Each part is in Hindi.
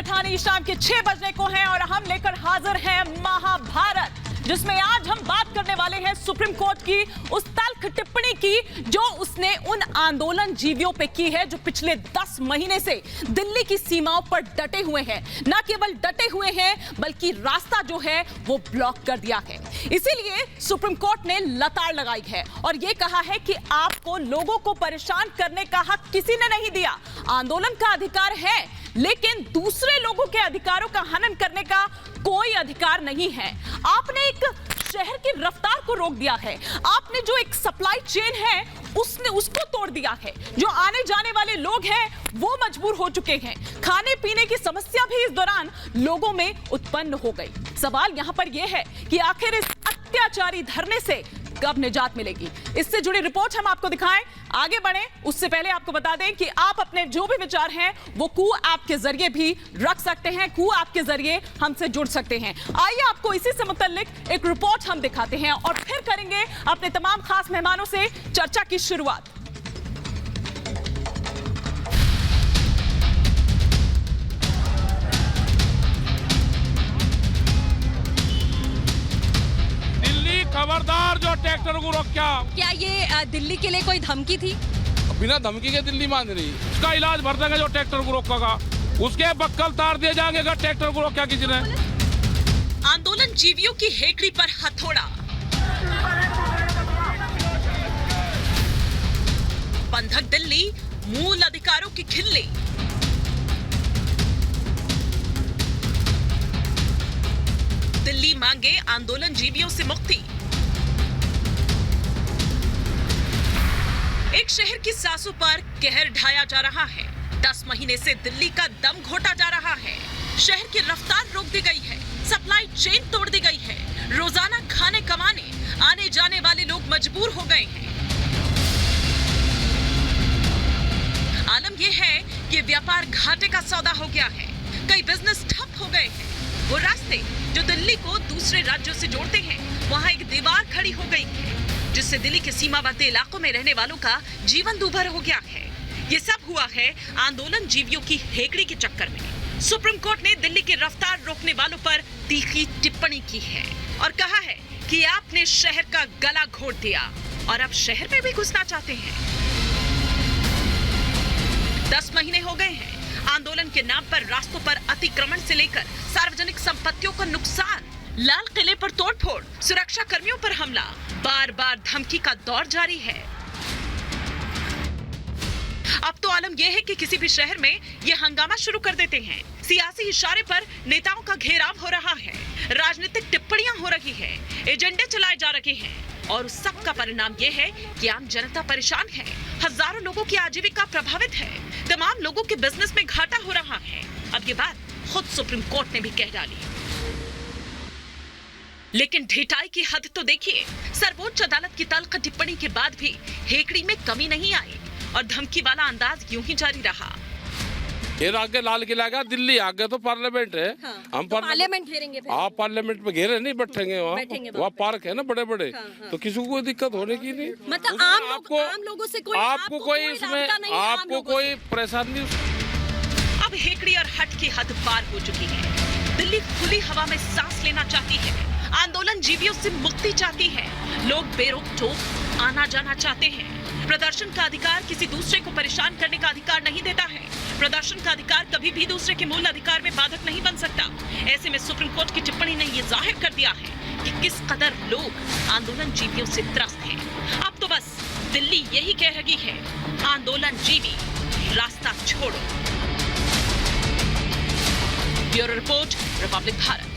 अठानी शाम के 6 बजने को हैं और हम लेकर हाजिर हैं महाभारत, जिसमें आज हम बात करने वाले हैं सुप्रीम कोर्ट की उस तल्ख टिप्पणी की जो उसने उन आंदोलन जीवियों पे की है जो पिछले 10 महीने से दिल्ली की सीमाओं पर डटे हुए हैं। न केवल डटे हुए हैं बल्कि रास्ता जो है वो ब्लॉक कर दिया है। इसीलिए सुप्रीम कोर्ट ने लताड़ लगाई है और ये कहा है कि आपको लोगों को परेशान करने का हक किसी ने नहीं दिया। आंदोलन का अधिकार है लेकिन दूसरे लोगों के अधिकारों का हनन करने का कोई अधिकार नहीं है। आपने एक शहर की रफ्तार को रोक दिया है, आपने जो एक सप्लाई चेन है उसको तोड़ दिया है। जो आने जाने वाले लोग हैं वो मजबूर हो चुके हैं। खाने पीने की समस्या भी इस दौरान लोगों में उत्पन्न हो गई। सवाल यहां पर यह है कि आखिर इस अत्याचारी धरने से कब निजात मिलेगी। इससे जुड़ी रिपोर्ट हम आपको दिखाएं। आगे बढ़े उससे पहले आपको बता दें कि आप अपने जो भी विचार हैं वो कू ऐप के जरिए भी रख सकते हैं। कू ऐप के जरिए हमसे जुड़ सकते हैं। आइए आपको इसी से मुताल्लिक एक रिपोर्ट हम दिखाते हैं और फिर करेंगे अपने तमाम खास मेहमानों से चर्चा की शुरुआत। खबरदार जो ट्रैक्टर को रोक क्या ये दिल्ली के लिए कोई धमकी थी? बिना धमकी के दिल्ली मान रही, उसका इलाज भर देंगे जो ट्रैक्टर को रोकेगा, उसके बक्कल तार दिए जाएंगे अगर ट्रैक्टर को रोका किसी ने। आंदोलन जीवियों की हेकड़ी पर हथौड़ा, बंधक दिल्ली मूल अधिकारों की खिल्ली, दिल्ली मांगे आंदोलन जीवियों से मुक्ति। एक शहर की सांसों पर कहर ढाया जा रहा है। 10 महीने से दिल्ली का दम घोटा जा रहा है। शहर की रफ्तार रोक दी गई है, सप्लाई चेन तोड़ दी गई है। रोजाना खाने कमाने आने जाने वाले लोग मजबूर हो गए हैं। आलम यह है कि व्यापार घाटे का सौदा हो गया है। कई बिजनेस ठप हो गए हैं। वो रास्ते जो दिल्ली को दूसरे राज्यों से जोड़ते हैं वहां एक दीवार खड़ी हो गई है जिससे दिल्ली के सीमावर्ती इलाकों में रहने वालों का जीवन दूभर हो गया है। ये सब हुआ है आंदोलन जीवियों की हेकड़ी के चक्कर में। सुप्रीम कोर्ट ने दिल्ली की रफ्तार रोकने वालों पर तीखी टिप्पणी की है और कहा है कि आपने शहर का गला घोट दिया और अब शहर में भी घुसना चाहते हैं। 10 महीने हो गए हैं आंदोलन के नाम पर रास्तों पर अतिक्रमण से लेकर सार्वजनिक संपत्तियों का नुकसान, लाल किले पर तोड़फोड़, सुरक्षा कर्मियों पर हमला, बार बार धमकी का दौर जारी है। अब तो आलम यह है कि किसी भी शहर में ये हंगामा शुरू कर देते हैं। सियासी इशारे पर नेताओं का घेराव हो रहा है, राजनीतिक टिप्पणियां हो रही है, एजेंडे चलाए जा रहे हैं और उस सब का परिणाम यह है कि आम जनता परेशान है। हजारों लोगों की आजीविका प्रभावित है। तमाम लोगों के बिजनेस में घाटा हो रहा है। अब ये बात खुद सुप्रीम कोर्ट ने भी कह डाली। लेकिन ढिठाई की हद तो देखिए। सर्वोच्च अदालत की तल्ख टिप्पणी के बाद भी हेकड़ी में कमी नहीं आई और धमकी वाला अंदाज यूं ही जारी रहा। फिर आगे लाल किला का, दिल्ली आगे तो पार्लियामेंट है। हाँ, हम तो पार्लियामेंट घेरेंगे फिर? आप पार्लियामेंट में घेरे नहीं बैठेंगे वहाँ पार्क है ना बड़े बड़े। हाँ। तो किसी को कोई दिक्कत होने की नहीं। मतलब आम लोगों से कोई आपको कोई इसमें आपको कोई परेशानी नहीं। अब हेकड़ी और हट की हद पार हो चुकी है। दिल्ली खुली हवा में सांस लेना चाहती है। आंदोलन जीवियों से मुक्ति चाहती है। लोग बेरोक टोक आना जाना चाहते हैं। प्रदर्शन का अधिकार किसी दूसरे को परेशान करने का अधिकार नहीं देता है। प्रदर्शन का अधिकार कभी भी दूसरे के मूल अधिकार में बाधक नहीं बन सकता। ऐसे में सुप्रीम कोर्ट की टिप्पणी ने यह जाहिर कर दिया है कि किस कदर लोग आंदोलन जीवियों से त्रस्त हैं। अब तो बस दिल्ली यही कह रही है, आंदोलन जीवी रास्ता छोड़ो। Bureau report, Republic Bharat.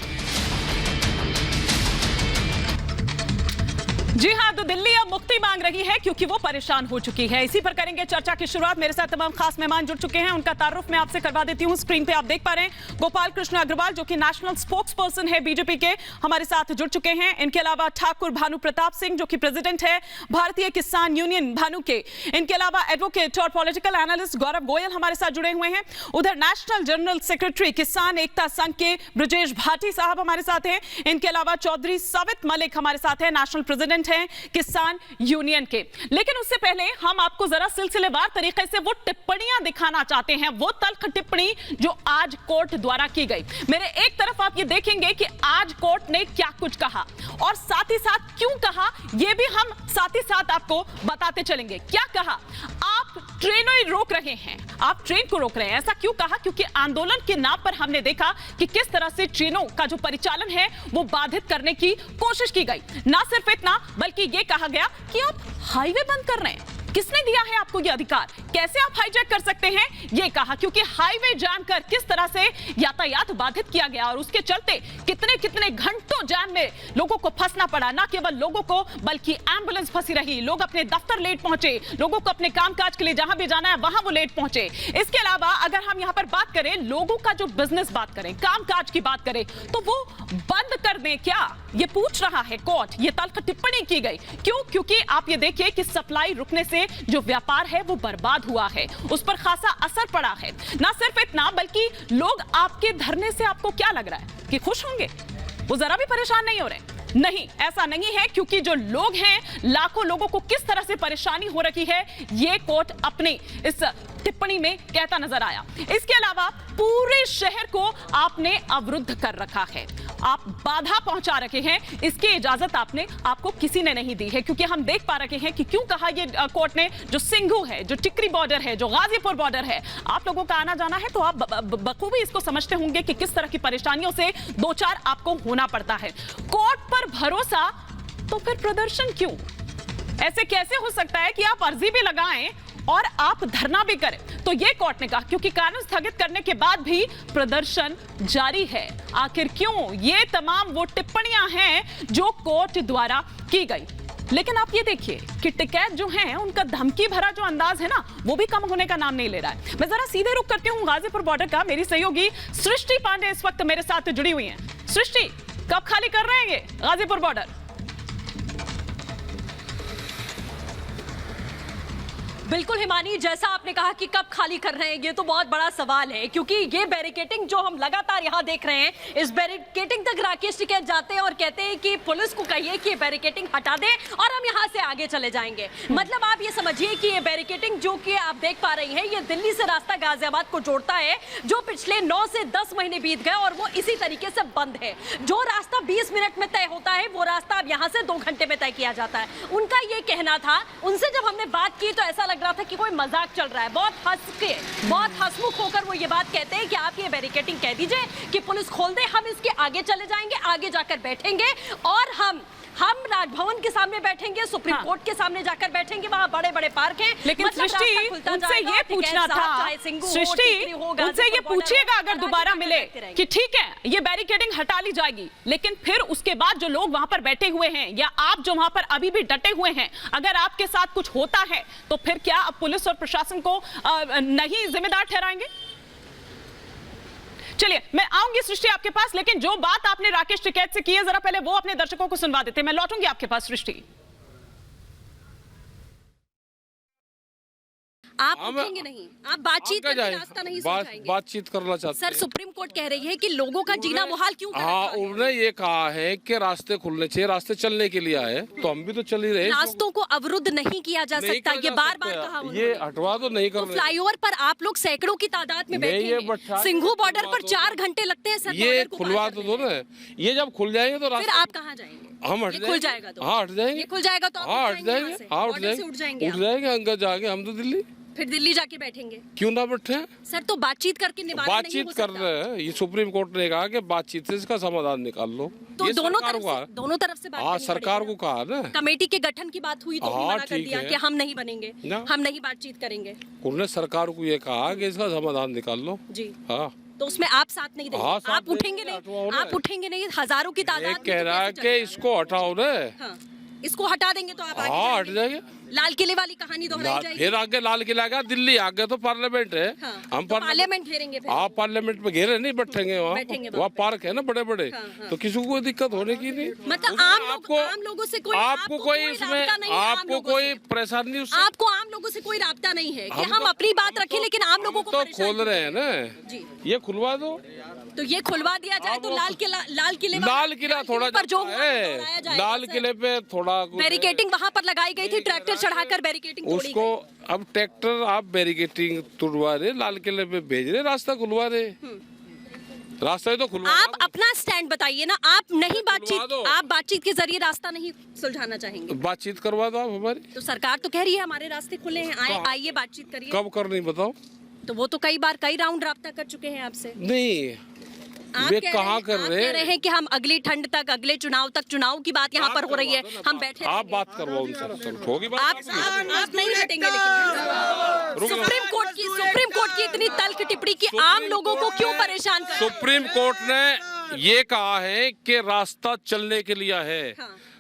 जी हां, तो दिल्ली अब मुक्ति मांग रही है क्योंकि वो परेशान हो चुकी है। इसी पर करेंगे चर्चा की शुरुआत। मेरे साथ तमाम खास मेहमान जुड़ चुके हैं, उनका तारुफ मैं आपसे करवा देती हूं। स्क्रीन पे आप देख पा रहे हैं गोपाल कृष्ण अग्रवाल जो कि नेशनल स्पोक्स पर्सन है बीजेपी के, हमारे साथ जुड़ चुके हैं। इनके अलावा ठाकुर भानु प्रताप सिंह जो कि प्रेसिडेंट है भारतीय किसान यूनियन भानु के। इनके अलावा एडवोकेट और पॉलिटिकल एनालिस्ट गौरव गोयल हमारे साथ जुड़े हुए हैं। उधर नेशनल जनरल सेक्रेटरी किसान एकता संघ के ब्रजेश भाटी साहब हमारे साथ हैं। इनके अलावा चौधरी सवित मलिक हमारे साथ है, नेशनल प्रेसिडेंट प्रेसिडेंट हैं किसान यूनियन के। लेकिन उससे पहले हम आपको जरा सिलसिलेवार तरीके से वो टिप्पणियां दिखाना चाहते हैं, वो तल्ख टिप्पणी जो आज कोर्ट द्वारा की गई। मेरे एक तरफ आप ये देखेंगे कि आज कोर्ट ने क्या कुछ कहा और साथ ही साथ क्यों कहा, ये भी हम साथ ही साथ आपको बताते चलेंगे। क्या कहा? आप ट्रेनों ही रोक रहे हैं, आप ट्रेन को रोक रहे हैं। ऐसा क्यों कहा? क्योंकि आंदोलन के नाम पर हमने देखा कि किस तरह से ट्रेनों का जो परिचालन है वो बाधित करने की कोशिश की गई। ना सिर्फ इतना, बल्कि यह कहा गया कि आप हाईवे बंद कर रहे हैं। किसने दिया है आपको यह अधिकार? कैसे आप हाईजैक कर सकते हैं? यह कहा क्योंकि हाईवे जाम कर किस तरह से यातायात बाधित किया गया और उसके चलते कितने कितने घंटों जाम में लोगों को फंसना पड़ा। ना केवल लोगों को, बल्कि एम्बुलेंस फंसी रही, लोग अपने दफ्तर लेट पहुंचे, लोगों को अपने कामकाज के लिए जहां भी जाना है वहां वो लेट पहुंचे। इसके अलावा अगर हम यहां पर बात करें, लोगों का जो बिजनेस बात करें, कामकाज की बात करें, तो वो बंद कर दें क्या? ये पूछ रहा है कोर्ट। ये तल्ख टिप्पणी की गई। क्यों? क्योंकि आप ये देखिए कि सप्लाई रुकने से जो व्यापार है वो बर्बाद हुआ है, उस पर खासा असर पड़ा है। ना सिर्फ इतना, बल्कि लोग आपके धरने से आपको क्या लग रहा है कि खुश होंगे? वो जरा भी परेशान नहीं हो रहे। नहीं, ऐसा नहीं है, क्योंकि जो लोग हैं, लाखों लोगों को किस तरह से परेशानी हो रही है ये कोर्ट अपने इस टिप्पणी में कहता नजर आया। इसके अलावा पूरे शहर को आपने अवरुद्ध कर रखा है, आप बाधा पहुंचा रखे हैं। इसकी इजाजत आपको किसी ने नहीं दी है, क्योंकि हम देख पा रहे हैं कि क्यों कहा ये कोर्ट ने, जो सिंघू है, जो टिकरी बॉर्डर है, जो गाजीपुर बॉर्डर है, आप लोगों का आना जाना है तो आप बखूबी इसको समझते होंगे कि किस तरह की परेशानियों से दो चार आपको होना पड़ता है। कोर्ट पर भरोसा तो फिर प्रदर्शन क्यों? ऐसे कैसे हो सकता है कि आप अर्जी भी लगाएं और आप धरना भी करें? तो ये कोर्ट ने कहा क्योंकि कानून स्थगित करने के बाद भी प्रदर्शन जारी है। आखिर क्यों? ये तमाम वो टिप्पणियां हैं जो कोर्ट द्वारा की गई। लेकिन आप ये देखिए कि टिकैत जो हैं उनका धमकी भरा जो अंदाज है ना, वो भी कम होने का नाम नहीं ले रहा है। मैं जरा सीधे रुख करती हूँ गाजीपुर बॉर्डर का। मेरी सहयोगी सृष्टि पांडे इस वक्त मेरे साथ जुड़ी हुई है। सृष्टि, कब खाली कर रहे हैं ये गाजीपुर बॉर्डर? बिल्कुल हिमानी, जैसा आपने कहा कि कब खाली कर रहे हैं, ये तो बहुत बड़ा सवाल है, क्योंकि ये बैरिकेटिंग जो हम लगातार यहाँ देख रहे हैं, इस बैरिकेटिंग तक राकेश टिकैत जाते हैं और कहते हैं कि पुलिस को कहिए कि ये बैरिकेटिंग हटा दें और हम यहाँ से आगे चले जाएंगे। मतलब आप ये समझिए कि ये बैरिकेटिंग जो कि आप देख पा रही हैं, ये दिल्ली से रास्ता गाजियाबाद को जोड़ता है, जो पिछले 9 से 10 महीने बीत गए और वो इसी तरीके से बंद है। जो रास्ता 20 मिनट में तय होता है, वो रास्ता अब यहाँ से 2 घंटे में तय किया जाता है। उनका ये कहना था, उनसे जब हमने बात की तो ऐसा लग रहा था कि कोई मजाक चल रहा है। बहुत हंसमुख होकर वो ये बात कहते हैं कि आप ये बैरिकेटिंग कह दीजिए कि पुलिस खोल दे, हम इसके आगे चले जाएंगे, आगे जाकर बैठेंगे और हम राजभवन के सामने बैठेंगे, सुप्रीम कोर्ट के सामने जाकर बैठेंगे, वहां बड़े बड़े पार्क हैं। लेकिन सृष्टि, उनसे ये पूछना था, सृष्टि, उनसे ये पूछिएगा अगर दोबारा मिले कि ठीक है ये बैरिकेडिंग हटा ली जाएगी, लेकिन फिर उसके बाद जो लोग वहां पर बैठे हुए हैं या आप जो वहां पर अभी भी डटे हुए हैं, अगर आपके साथ कुछ होता है तो फिर क्या अब पुलिस और प्रशासन को नहीं जिम्मेदार ठहराएंगे? चलिए मैं आऊंगी सृष्टि आपके पास, लेकिन जो बात आपने राकेश टिकैत से की है जरा पहले वो अपने दर्शकों को सुनवा देते हैं। मैं लौटूंगी आपके पास सृष्टि। आप उठेंगे नहीं, आप बातचीत करके रास्ता नहीं सुलझाएंगे। बातचीत करना चाहते हैं। सर, सुप्रीम कोर्ट कह रही है कि लोगों का जीना मुहाल क्यों कर रखा है? उन्होंने ये कहा है कि रास्ते खुलने चाहिए, रास्ते चलने के लिए आए, तो हम भी तो चल ही रहे। रास्तों को अवरुद्ध नहीं किया जा सकता, ये बार बार कहा उन्होंने। ये हटवा तो नहीं कर रहे। फ्लाईओवर पर आप लोग सैकड़ों की तादाद में बैठे हैं। सिंघू बॉर्डर पर 4 घंटे लगते हैं सर। ये खुलवा तो दो ना, ये जब खुल जाएंगे तो फिर आप कहाँ जाएंगे? हम हट खुल जाएगा तो हाँ हट जाएंगे, खुल जाएगा तो हाँ हट जाएंगे, हाँ उठ जाएंगे, अंदर जाके हम तो दिल्ली, फिर दिल्ली जाके बैठेंगे। क्यों ना बैठे सर? तो बातचीत करके निवारण नहीं हो सकता? बातचीत कर रहे हैं, ये सुप्रीम कोर्ट ने कहा कि बातचीत से इसका समाधान निकाल लो। तो दोनों तरफ से बात हाँ सरकार को कहा ना, कमेटी के गठन की बात हुई तो मना कर दिया कि हम नहीं बनेंगे, हम नहीं बातचीत करेंगे। उन्होंने सरकार को ये कहा कि इसका समाधान निकाल लो जी। हाँ, तो उसमें आप साथ नहीं देंगे? आप उठेंगे नहीं? आप उठेंगे नहीं? हजारों की तादाद कह रहा है कि इसको हटाओ ना। इसको हटा देंगे तो आप हट जाएंगे। लाल किले वाली कहानी दोहराई जाएगी। फिर आगे लाल किला का, दिल्ली आगे तो पार्लियामेंट है। हाँ, हम तो पार्लियामेंट घेरेंगे फिर। आप पार्लियामेंट में घेरे नहीं बैठेंगे, बैठेंगे वहाँ पार्क है ना बड़े बड़े, तो किसी को कोई दिक्कत होने की नहीं। मतलब आम लोगों से कोई आपको कोई इसमें आपको कोई परेशानी नहीं उससे। आपको आम लोगों से कोई राब्ता नहीं है कि हम अपनी बात रखें, लेकिन आम लोगों को तो परेशान खोल रहे हैं ना जी। ये खुलवा दो, तो ये खुलवा दिया जाए तो लाल किला थोड़ा पर जो है लाल किले पे थोड़ा बैरिकेटिंग वहाँ पर लगाई गई थी, ट्रैक्टर चढ़ाकर बैरिकेटिंग तोड़ी उसको अब ट्रैक्टर आप बैरिकेटिंग तुड़वा रहे, लाल किले पे भेज रहे, रास्ता खुलवा रहे, रास्ता ही तो खुलवा। आप अपना स्टैंड बताइए ना, आप नहीं आप बातचीत के जरिए रास्ता नहीं सुलझाना चाहेंगे? बातचीत करवा दो आप हमारी। तो सरकार तो कह रही है हमारे रास्ते खुले हैं, आइए बातचीत करिए। कब करनी बताओ? तो वो तो कई राउंड राब्ता कर चुके हैं आपसे। नहीं वे कहाँ कर रहे हैं कि हम अगली ठंड तक, अगले चुनाव तक, चुनाव की बात यहाँ पर हो रही है, हम बैठे आप बात करवाओ उनसे, होगी बात। आप नहीं हटेंगे, लेकिन सुप्रीम कोर्ट की इतनी तल्ख टिप्पणी की आम लोगों को क्यों परेशान कर? सुप्रीम कोर्ट ने ये कहा है कि रास्ता चलने के लिए है।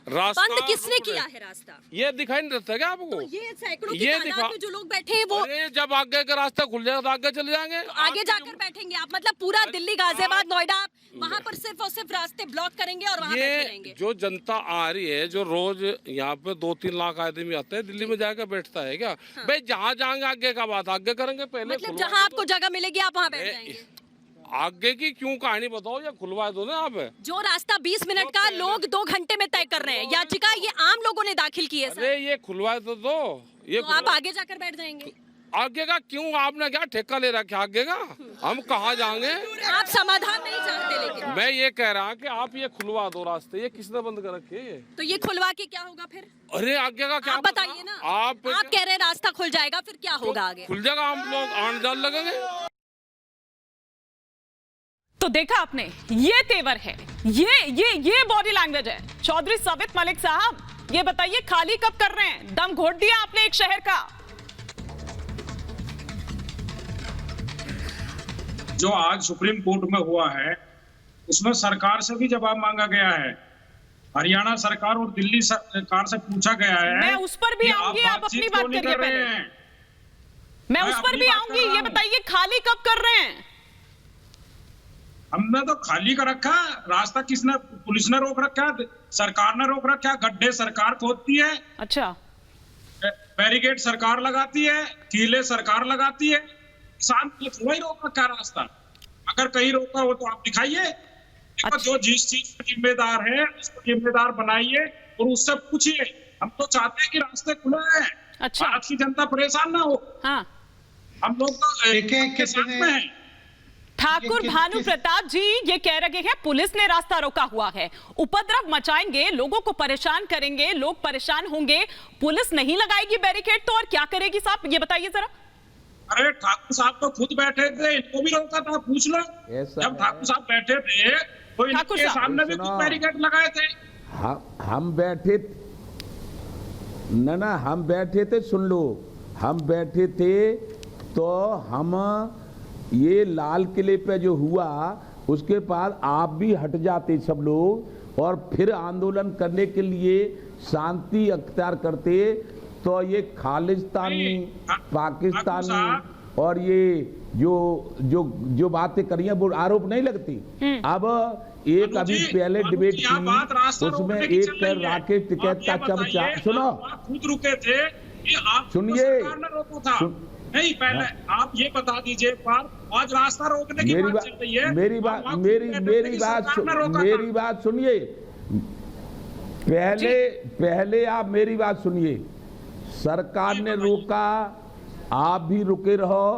रास्ता बंद किसने किया है रास्ता? ये दिखाई नहीं देता क्या आपको? तो ये सैकड़ों की तादाद में जो लोग बैठे हैं वो जब आगे का रास्ता खुल जाएगा तो आगे चले जाएंगे। तो आगे जाकर बैठेंगे आप, मतलब पूरा दिल्ली, गाजियाबाद, नोएडा, वहाँ पर सिर्फ और सिर्फ रास्ते ब्लॉक करेंगे और वहाँ बैठे रहेंगे। जो जनता आ रही है, जो रोज यहाँ पे 2-3 लाख आदमी आते हैं, दिल्ली में जाकर बैठता है क्या? भाई जहाँ जाएंगे आगे का बात आगे करेंगे, पहले मतलब जहाँ आपको जगह मिलेगी आप वहाँ बैठ जाएंगे। आगे की क्यों कहानी बताओ या खुलवा दो ना आप। जो रास्ता 20 मिनट का लोग 2 घंटे में तय कर रहे हैं, याचिका ये आम लोगों ने दाखिल की है सर। अरे ये खुलवा तो दो, ये तो आप आगे जाकर बैठ जाएंगे। आगे का क्यों? आपने क्या ठेका ले रखा आगे का? हम कहाँ जाएंगे? आप समाधान नहीं चाहते, लेकिन मैं ये कह रहा कि आप ये खुलवा दो रास्ते। ये किसने बंद कर रखे है? तो ये खुलवा के क्या होगा फिर? अरे आगे का क्या आप बताइए ना। आप कह रहे हैं रास्ता खुल जाएगा, फिर क्या होगा आगे? खुल जाएगा, हम लोग आन जान लगेंगे। तो देखा आपने, ये तेवर है, ये बॉडी लैंग्वेज है। चौधरी साबित मलिक साहब, ये बताइए खाली कब कर रहे हैं? दम घोट दिया आपने एक शहर का। जो आज सुप्रीम कोर्ट में हुआ है उसमें सरकार से भी जवाब मांगा गया है, हरियाणा सरकार और दिल्ली सरकार से पूछा गया है। मैं उस पर भी आऊंगी, आप अपनी बात करिए पहले। मैं उस पर भी आऊंगी, ये बताइए खाली कब कर रहे हैं? हमने तो खाली कर रखा, रास्ता किसने? पुलिस ने रोक रखा, सरकार ने रोक रखा, गड्ढे सरकार खोदती है। अच्छा, बैरिकेड सरकार लगाती है, कीले सरकार लगाती है, किसान ने थोड़ा ही रोक रखा रास्ता। अगर कहीं रोका हो तो आप दिखाइए। अच्छा। जो जिस चीज का जिम्मेदार है उसको जिम्मेदार बनाइए और उससे पूछिए। हम तो चाहते हैं कि रास्ते खुले हैं। अच्छा, आज की जनता परेशान ना हो। हाँ, हम लोग तो के साथ में हैं। ठाकुर भानु प्रताप जी ये कह रहे हैं पुलिस ने रास्ता रोका हुआ है, उपद्रव मचाएंगे, लोगों को परेशान करेंगे, लोग परेशान होंगे, पुलिस नहीं लगाएगी बैरिकेड तो और क्या करेगी साहब, ये बताइए जरा। अरे ठाकुर साहब तो खुद बैठे थे, इनको भी रोका था, पूछ लो। जब ठाकुर साहब बैठे थे तो इनके सामने भी कुछ बैरिकेड लगाए थे। हम बैठे ना हम बैठे थे, सुन लो, हम बैठे थे तो हम ये लाल किले पे जो हुआ उसके बाद आप भी हट जाते सब लोग और फिर आंदोलन करने के लिए शांति अख्तियार करते, तो ये खालिस्तानी, पाकिस्तानी और ये जो बातें करी हैं वो आरोप नहीं लगती। अब एक अभी पहले डिबेट की उसमें एक राकेश टिकैत का चमचा, सुनो, खुद रुके थे, सुनिए, नहीं पहले आप ये बता दीजिए, आज रास्ता रोकने की बात चल रही है। मेरी बात सुनिए, पहले आप मेरी बात सुनिए। सरकार ने रोका, आप भी रुके रहो,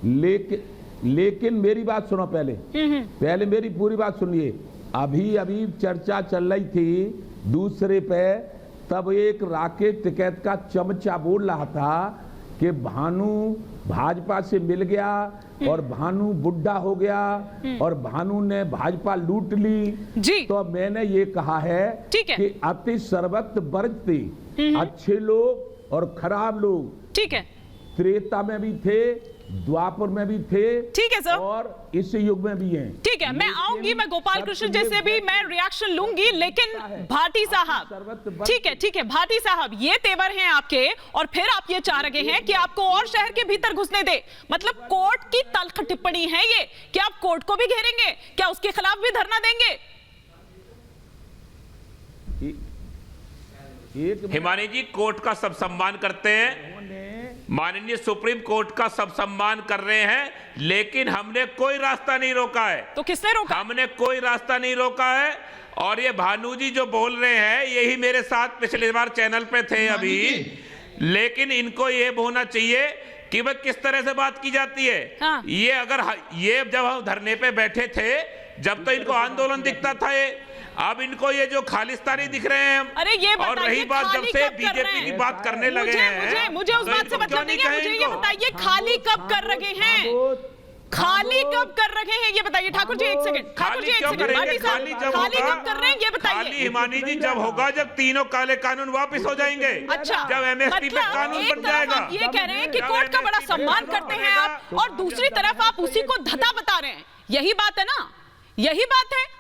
लेकिन मेरी बात सुनो, पहले मेरी पूरी बात सुनिए। अभी चर्चा चल रही थी दूसरे पे, तब एक राकेश टिकैत का चमचा बोल रहा था कि भानु भाजपा से मिल गया और भानु बुढ़ा हो गया और भानु ने भाजपा लूट ली जी। तो मैंने ये कहा है कि अति सर्वत्र बरतते अच्छे लोग और खराब लोग, ठीक है, त्रेता में भी थे, द्वापर में भी थे, ठीक है सर, और इस युग में भी हैं। ठीक है, मैं आऊंगी, मैं गोपाल कृष्ण जैसे भी मैं रिएक्शन लूंगी, लेकिन भाटी साहब, ठीक है भाटी साहब, ये तेवर हैं आपके, और फिर आप ये चाह रहे हैं कि आपको और शहर के भीतर घुसने दे। मतलब कोर्ट की तल्ख टिप्पणी है ये, क्या आप कोर्ट को भी घेरेंगे? क्या उसके खिलाफ भी धरना देंगे? हिमानी जी, कोर्ट का सब सम्मान करते हैं, माननीय सुप्रीम कोर्ट का सब सम्मान कर रहे हैं, लेकिन हमने कोई रास्ता नहीं रोका है। तो किसने रोका? हमने कोई रास्ता नहीं रोका है। और ये भानु जी जो बोल रहे हैं, यही मेरे साथ पिछली बार चैनल पे थे अभी, लेकिन इनको ये होना चाहिए कि वह किस तरह से बात की जाती है। हाँ। ये जब हम धरने पे बैठे थे, जब तो इनको आंदोलन दिखता था, अब इनको ये जो खालिस्तानी दिख रहे हैं। अरे ये और रही बात, जब से बीजेपी की बात करने लगे हैं, मुझे उस बात से मतलब नहीं है। मुझे ये बताइए, खाली कब कर रहे हैं? खाली कब कर रहे हैं ये बताइए। ठाकुर जी एक सेकंड, ठाकुर जी एक सेकंड, खाली कब कर रहे हैं ये बताइए। खाली हिमानी जी जब होगा, जब तीनों काले कानून वापस हो जाएंगे। अच्छा, जब एमएसपी पे कानून बन जाएगा। आप ये कह रहे हैं कि कोर्ट का बड़ा सम्मान करते हैं आप, और दूसरी तरफ आप उसी को धता बता रहे हैं। यही बात है ना, यही बात है।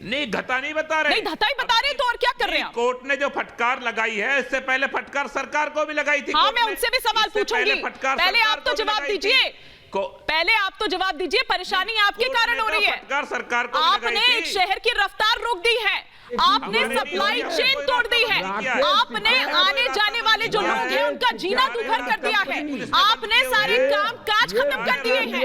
नहीं, धता नहीं बता रहे, नहीं धता ही बता रहे, तो और क्या कर रहे हैं? कोर्ट ने जो फटकार लगाई है, इससे पहले फटकार सरकार को भी लगाई थी। हाँ, मैं उनसे भी सवाल पूछूंगी, पहले आप तो जवाब दीजिए। पहले आप तो जवाब दीजिए, परेशानी आपके कारण हो रही है। फटकार सरकार को आपने एक शहर की रफ्तार रोक दी है, आपने सप्लाई चेन तोड़ दी है, आपने आने जाने वाले जो लोग हैं उनका जीना दूभर कर दिया है, आपने सारे काम काज खत्म कर दिए हैं,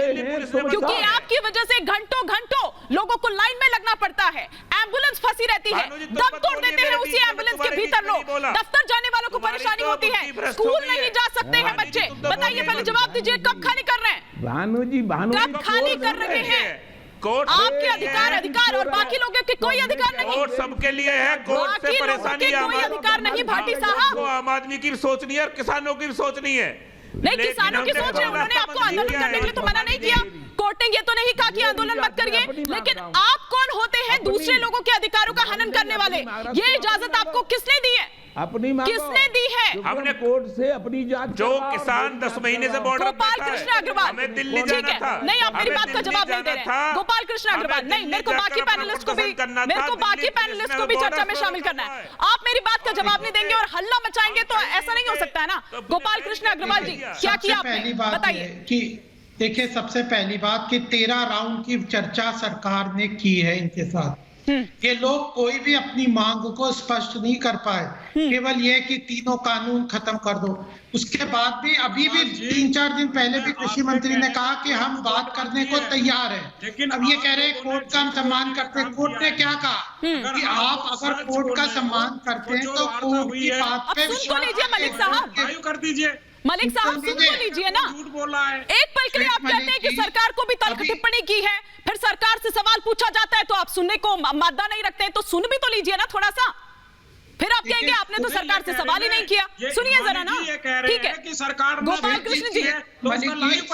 क्योंकि आपकी वजह से घंटों घंटों लोगों को लाइन में लगना पड़ता है, एम्बुलेंस फंसी रहती है, दम तोड़ देते हैं उसी एम्बुलेंस के भीतर लोग, दफ्तर जाने वालों को परेशानी होती है, स्कूल नहीं जा सकते हैं बच्चे। बताइए, पहले जवाब दीजिए, कब खाली कर रहे हैं? भानु जी, कब खाली कर रहे हैं? आपके अधिकार और बाकी लोगों के कोई अधिकार नहीं। कोर्ट सबके लिए है, कोर्ट से परेशानी कोई अधिकार नहीं। भाटी साहब, आम आदमी की भी सोचनी है और किसानों की भी सोचनी है। नहीं, किसानों की सोच है, उन्होंने आपको आंदोलन करने के लिए तो मना नहीं किया, कोर्ट ने ये तो नहीं कहा कि आंदोलन मत करिए, लेकिन आप कौन होते हैं दूसरे लोगों के अधिकारों का हनन करने वाले? ये इजाजत आपको किसने दी है? अपनी किसने दी है? हमने कोर्ट से अपनी जांच। जो किसान 10 महीने से बॉर्डर गोपाल कृष्ण अग्रवाल, हमें दिल्ली ठीक है, नहीं आप मेरी बात का जवाब नहीं दे रहे हैं। गोपाल कृष्ण अग्रवाल, नहीं, मेरे को बाकी पैनलिस्ट को भी चर्चा में शामिल करना है। आप मेरी बात का जवाब नहीं देंगे और हल्ला मचाएंगे तो ऐसा नहीं हो सकता है ना। गोपाल कृष्ण अग्रवाल जी, क्या किया आपने, बताइए। कि देखिए, सबसे पहली बात कि 13 राउंड की चर्चा सरकार ने की है इनके साथ। ये लोग कोई भी अपनी मांग को स्पष्ट नहीं कर पाए, केवल ये कि तीनों कानून खत्म कर दो। उसके बाद भी अभी भी 3-4 दिन पहले भी कृषि मंत्री ने कहा कि हम बात करने को तैयार हैं। अब ये कह रहे हैं कोर्ट का हम सम्मान करते हैं। कोर्ट ने क्या कहा कि आप अगर कोर्ट का सम्मान करते हैं तो कोर्ट की बात पे सुन तो लीजिए मलिक साहब, कर दीजिए। मलिक साहब सुन तो लीजिए ना। झूठ बोल रहा है। एक पल के लिए आप कहते हैं कि सरकार को भी तल्ख टिप्पणी की है, फिर सरकार से सवाल पूछा जाता है तो आप सुनने को मादा नहीं रखते हैं, तो सुन भी तो लीजिए ना थोड़ा सा। फिर आप कहेंगे आपने तो सरकार से सवाल ही नहीं किया। सुनिए जरा ना, ठीक है कि सरकार गोपाल कृष्ण जी,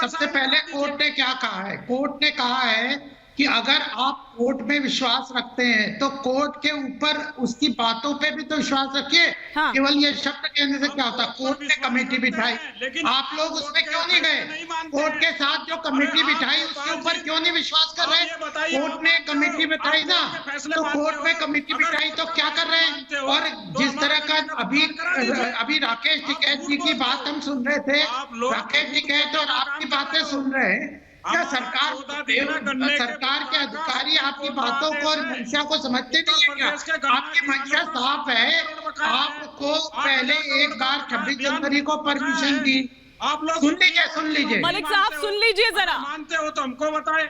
सबसे पहले कोर्ट ने क्या कहा है? कोर्ट ने कहा है कि अगर आप कोर्ट में विश्वास रखते हैं तो कोर्ट के ऊपर उसकी बातों पे भी तो विश्वास रखिए। हाँ। केवल ये शब्द कहने से क्या होता? कोर्ट ने कमेटी बिठाई, आप लोग उसमें क्यों नहीं गए? कोर्ट के साथ जो कमेटी बिठाई उसके ऊपर क्यों नहीं विश्वास कर रहे? कोर्ट ने कमेटी बिठाई ना, तो कोर्ट में कमेटी बिठाई तो क्या कर रहे हैं? और जिस तरह का अभी राकेश टिकैत जी की बात हम सुन रहे थे, राकेश टिकैत और आपकी बातें सुन रहे हैं, क्या सरकार के अधिकारी आपकी बातों को और मंशा को समझते नहीं है क्या? आपकी मंशा साफ है, आपको पहले एक बार 26 जनवरी को परमिशन दी। आप लोग सुन लीजिए मलिक साहब, सुन लीजिए जरा। मानते हो तो हमको बताए।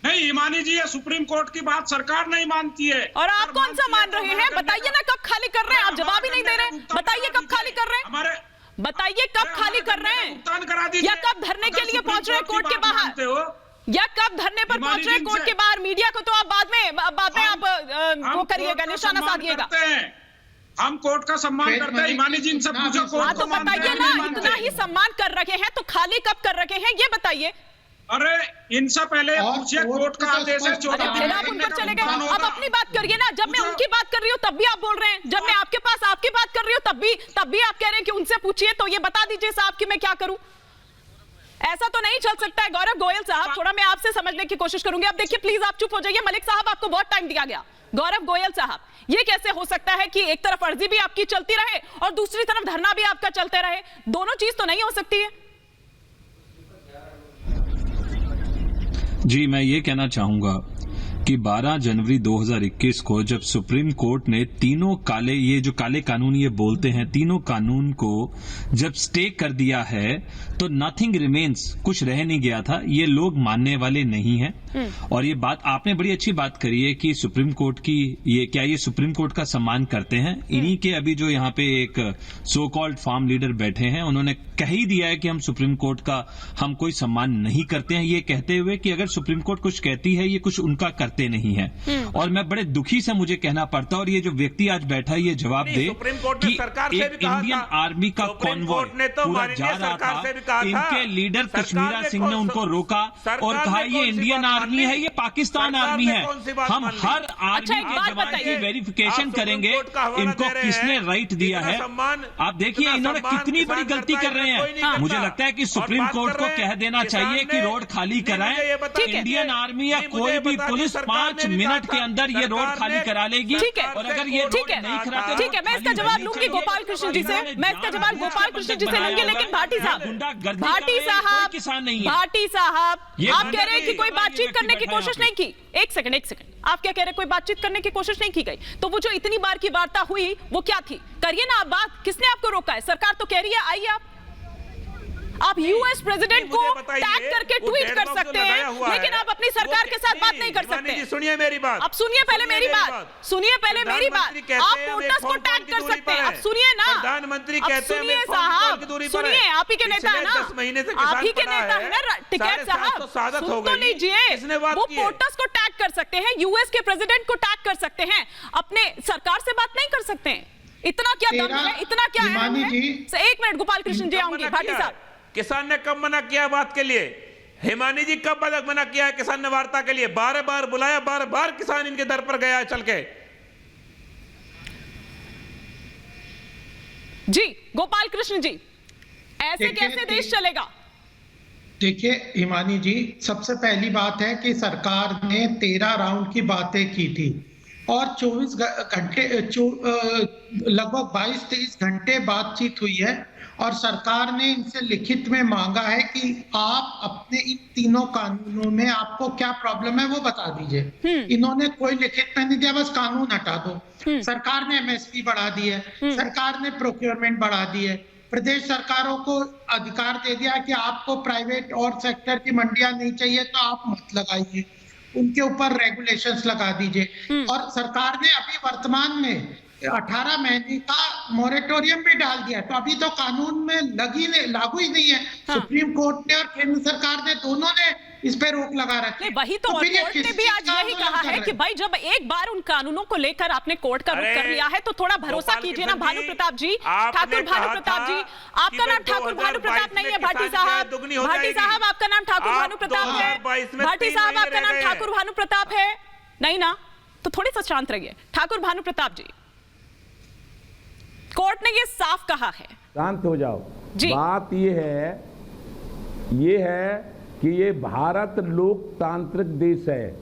नहीं हिमानी जी, ये सुप्रीम कोर्ट की बात सरकार नहीं मानती है। और आप कौन सा मान रहे हैं? बताइए ना, कब खाली कर रहे हैं? आप जवाब ही नहीं दे रहे। बताइए कब खाली कर रहे हैं? हमारे बताइए कब खाली कर रहे हैं, या कब धरने के लिए पहुंच रहे हैं कोर्ट के बाहर, या कब धरने पर पहुंच रहे हैं कोर्ट के बाहर? मीडिया को तो आप बाद में आप वो करिएगा, निशाना साधिएगा। हम कोर्ट का सम्मान करते हैं। हिमानी जी से पूछो, हाँ तो बताइए ना, इतना ही सम्मान कर रखे हैं तो खाली कब कर रखे हैं ये बताइए। अरे इनसे पहले पूछिए, कोर्ट का आदेश है। अरे फिर आप उन पर चले गए। अब अपनी बात करिए ना। जब मैं उनकी बात कर रही हूँ तब भी आप बोल रहे हैं, जब मैं आपके पास आपकी बात कर रही हूँ तब भी आप कह रहे हैं कि उनसे पूछिए। तो ये बता दीजिए साहब कि मैं क्या करूं। ऐसा तो नहीं चल सकता है। गौरव गोयल साहब, थोड़ा मैं आपसे समझने की कोशिश करूंगी। अब देखिए प्लीज आप चुप हो जाइए। मलिक साहब, आपको बहुत टाइम दिया गया। गौरव गोयल साहब, ये कैसे हो सकता है कि एक तरफ अर्जी भी आपकी चलती रहे और दूसरी तरफ धरना भी आपका चलते रहे? दोनों चीज तो नहीं हो सकती है। जी, मैं ये कहना चाहूंगा कि 12 जनवरी 2021 को जब सुप्रीम कोर्ट ने तीनों काले, ये जो काले कानून ये बोलते हैं, तीनों कानून को जब स्टे कर दिया है तो नथिंग रिमेन्स, कुछ रह नहीं गया था। ये लोग मानने वाले नहीं हैं। और ये बात आपने बड़ी अच्छी बात करी है कि सुप्रीम कोर्ट की ये सुप्रीम कोर्ट का सम्मान करते हैं। इन्हीं के अभी जो यहाँ पे एक सो कॉल्ड फार्म लीडर बैठे हैं, उन्होंने कह ही दिया है कि हम सुप्रीम कोर्ट का हम कोई सम्मान नहीं करते हैं, ये कहते हुए कि अगर सुप्रीम कोर्ट कुछ कहती है ये कुछ उनका करते नहीं है। और मैं बड़े दुखी से मुझे कहना पड़ता है, और ये जो व्यक्ति आज बैठा है ये जवाब दे कि एक इंडियन आर्मी का कॉन्वॉय पूरा जा रहा था, इनके लीडर कश्मीरा सिंह ने उनको रोका और कहा ये इंडियन आर्मी है, ये पाकिस्तान आर्मी है, हम हर आर्मी के जवान की वेरिफिकेशन करेंगे, इनको किसने राइट दिया है। आप देखिए इन्होंने कितनी बड़ी गलती कर रहे हैं। मुझे लगता है कि सुप्रीम कोर्ट को कह देना चाहिए कि रोड खाली कराएं। इंडियन आर्मी या कोई भी पुलिस 5 मिनट के अंदर ये रोड खाली करा लेगी। और अगर ये ठीक है, मैं इसका जवाब लूंगी गोपाल कृष्ण जी से, मैं इसका जवाब गोपाल कृष्ण जी से लूंगी। लेकिन भाटी साहब, किसान नहीं है। भाटी साहब, आप कह रहे हैं कि कोई बातचीत करने की कोशिश नहीं की। एक सेकंड, आप क्या कह रहे हैं? कोई बातचीत करने की कोशिश नहीं की गई। तो वो जो इतनी बार की वार्ता हुई वो क्या थी? करिए ना आप बात। किसने आपको रोका है? सरकार तो कह रही है आइए आप यूएस प्रेसिडेंट को टैग करके ट्वीट कर सकते हैं, लेकिन आप अपनी सरकार के साथ बात नहीं कर सकते। सुनिए मेरी बात। अब सुनिए पहले मेरी बात, सुनिए पहले मेरी बात। आप पोर्टस को टैग कर सकते हैं। अब सुनिए ना, प्रधानमंत्री कहते हैं सुनिए साहब, सुनिए, आप ही के नेता है ना, आप ही के नेता है ना टिकैत साहब, सुन तो लीजिए। वो पोर्टस को टैग कर सकते हैं, यूएस के प्रेसिडेंट को टैग कर सकते हैं, अपने सरकार से बात नहीं कर सकते हैं। इतना क्या दम है, इतना क्या है? एक मिनट गोपाल कृष्ण जी आऊंगी। भाटी साहब, किसान ने कब मना किया बात के लिए? हिमानी जी कब मना किया है किसान ने वार्ता के लिए? 12 बार बुलाया, 12 बार किसान इनके दर पर गया है चल के। जी गोपाल कृष्ण जी, ऐसे कैसे देश चलेगा? देखिए हिमानी जी, सबसे पहली बात है कि सरकार ने 13 राउंड की बातें की थी और 24 घंटे लगभग 22-23 घंटे बातचीत हुई है और सरकार ने इनसे लिखित में मांगा है कि आप अपने इन तीनों कानूनों में आपको क्या प्रॉब्लम है वो बता दीजिए। इन्होंने कोई लिखित में नहीं दिया, बस कानून हटा दो। सरकार ने एमएसपी बढ़ा दी है, सरकार ने प्रोक्योरमेंट बढ़ा दी है, प्रदेश सरकारों को अधिकार दे दिया कि आपको प्राइवेट और सेक्टर की मंडियां नहीं चाहिए तो आप मत लगाइए, उनके ऊपर रेगुलेशंस लगा दीजिए। और सरकार ने अभी वर्तमान में 18 महीने का मॉरेटोरियम भी डाल दिया, तो अभी तो कानून में लागू ही नहीं है। सुप्रीम कोर्ट ने और केंद्र सरकार ने दोनों ने इस पे रोक लगा रखी है। वही तो और कोर्ट ने भी आज यही कहा है कि भाई जब एक बार उन कानूनों को लेकर आपने कोर्ट का रुख कर लिया है तो थोड़ा भरोसा कीजिए ना। भानु प्रताप जी, ठाकुर भानु प्रताप जी, आपका नाम ठाकुर भानु प्रताप नहीं है भाटी साहब। भाटी साहब आपका नाम ठाकुर भानु प्रताप है। भाटी साहब आपका नाम ठाकुर भानु प्रताप है नहीं ना? तो थोड़ी सा शांत रहिए। ठाकुर भानु प्रताप जी, कोर्ट ने ये साफ कहा है। शांत हो जाओ जी। बात ये है कि ये भारत लोकतांत्रिक देश है,